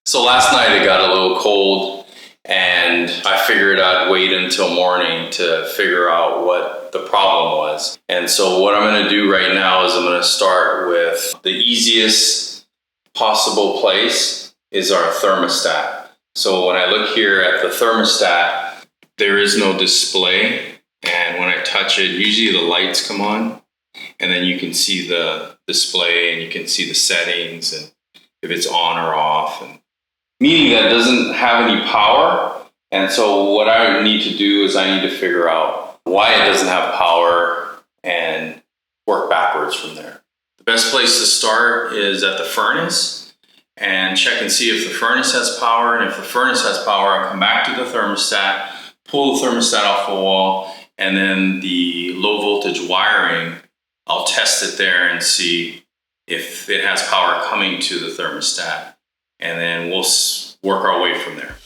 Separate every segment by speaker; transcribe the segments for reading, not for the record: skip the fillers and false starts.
Speaker 1: So last night it got a little cold and I figured I'd wait until morning to figure out what the problem was. And so what I'm gonna do right now is I'm gonna start with the easiest possible place is our thermostat. So when I look here at the thermostat, there is no display. And when I touch it, usually the lights come on and then you can see the display and you can see the settings and if it's on or off. And meaning that it doesn't have any power. And so what I need to do is I need to figure out why it doesn't have power and work backwards from there. The best place to start is at the furnace and check and see if the furnace has power. And if the furnace has power, I'll come back to the thermostat, pull the thermostat off the wall, and then the low voltage wiring, I'll test it there and see if it has power coming to the thermostat. And then we'll work our way from there.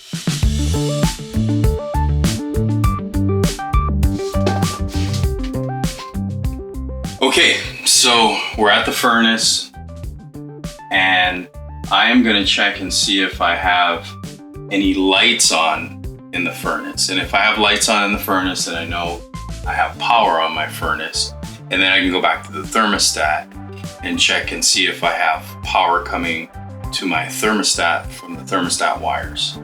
Speaker 1: Okay, so we're at the furnace and I am gonna check and see if I have any lights on in the furnace. And if I have lights on in the furnace, then I know I have power on my furnace. And then I can go back to the thermostat and check and see if I have power coming to my thermostat from the thermostat wires.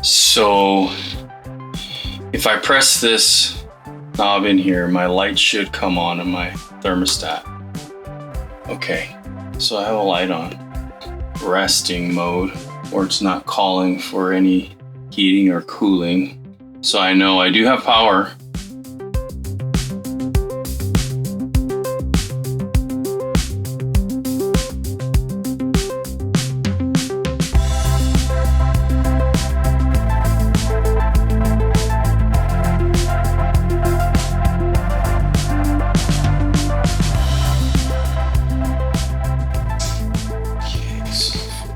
Speaker 1: So if I press this knob in here, my light should come on in my thermostat. Okay, so I have a light on. Resting mode, or it's not calling for any heating or cooling. So I know I do have power.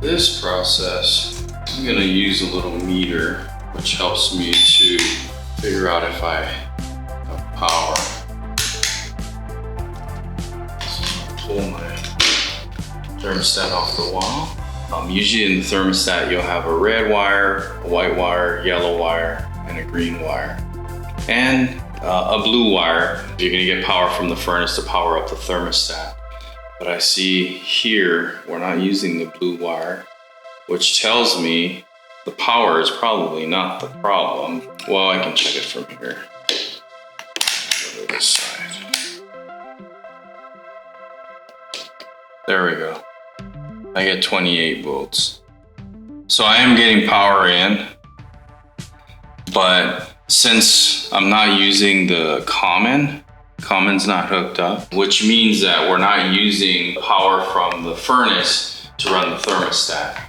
Speaker 1: This process, I'm going to use a little meter, which helps me to figure out if I have power. So I'll pull my thermostat off the wall. Usually in the thermostat, you'll have a red wire, a white wire, yellow wire, and a green wire. And a blue wire. You're going to get power from the furnace to power up the thermostat. But I see here, we're not using the blue wire, which tells me the power is probably not the problem. Well, I can check it from here. Go to this side. There we go. I get 28 volts. So I am getting power in, but since I'm not using the common's not hooked up, which means that we're not using power from the furnace to run the thermostat,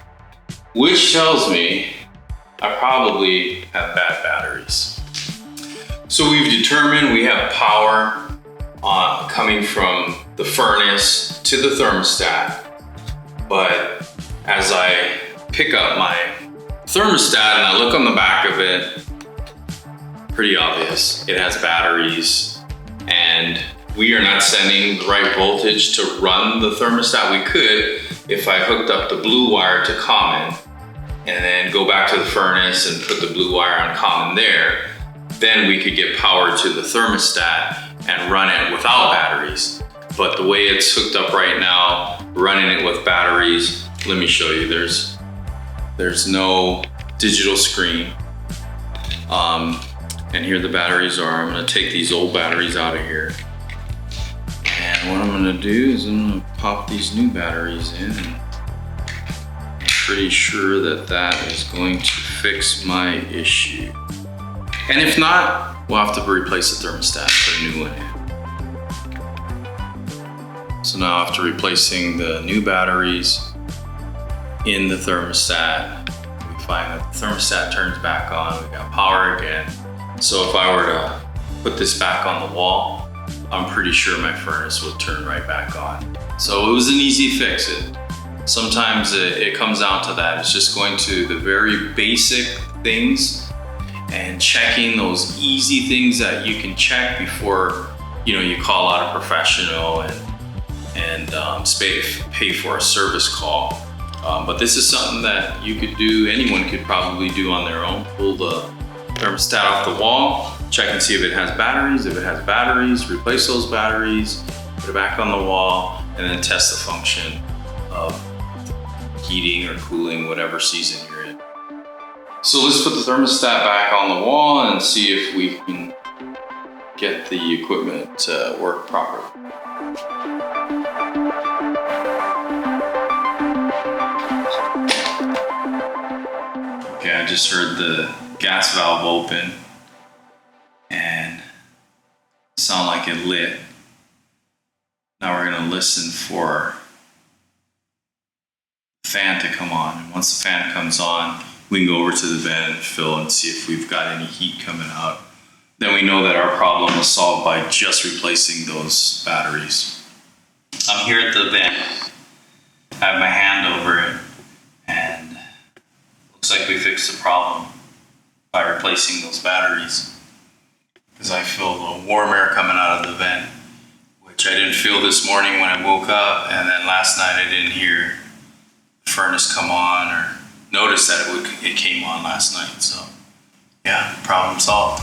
Speaker 1: which tells me I probably have bad batteries. So we've determined we have power coming from the furnace to the thermostat, but as I pick up my thermostat and I look on the back of it, pretty obvious, it has batteries. And we are not sending the right voltage to run the thermostat. We could if I hooked up the blue wire to common and then go back to the furnace and put the blue wire on common there. Then we could get power to the thermostat and run it without batteries. But the way it's hooked up right now, running it with batteries, let me show you, there's no digital screen. And here the batteries are. I'm gonna take these old batteries out of here. And what I'm gonna do is I'm gonna pop these new batteries in. And I'm pretty sure that that is going to fix my issue. And if not, we'll have to replace the thermostat, put a new one in. So now after replacing the new batteries in the thermostat, we find that the thermostat turns back on, we got power again. So if I were to put this back on the wall, I'm pretty sure my furnace would turn right back on. So it was an easy fix. Sometimes it comes down to that. It's just going to the very basic things and checking those easy things that you can check before you call out a professional and pay for a service call. But this is something that you could do, anyone could probably do on their own. Pull the thermostat off the wall, check and see if it has batteries. If it has batteries, replace those batteries, put it back on the wall, and then test the function of heating or cooling, whatever season you're in. So let's put the thermostat back on the wall and see if we can get the equipment to work properly. Okay, I just heard the gas valve open and sound like it lit. Now we're gonna listen for the fan to come on. And once the fan comes on, we can go over to the vent and fill and see if we've got any heat coming out. Then we know that our problem was solved by just replacing those batteries. I'm here at the vent. I have my hand over it, and looks like we fixed the problem by replacing those batteries. Because I feel the warm air coming out of the vent, which I didn't feel this morning when I woke up, and then last night I didn't hear the furnace come on or notice that it came on last night. So yeah, problem solved.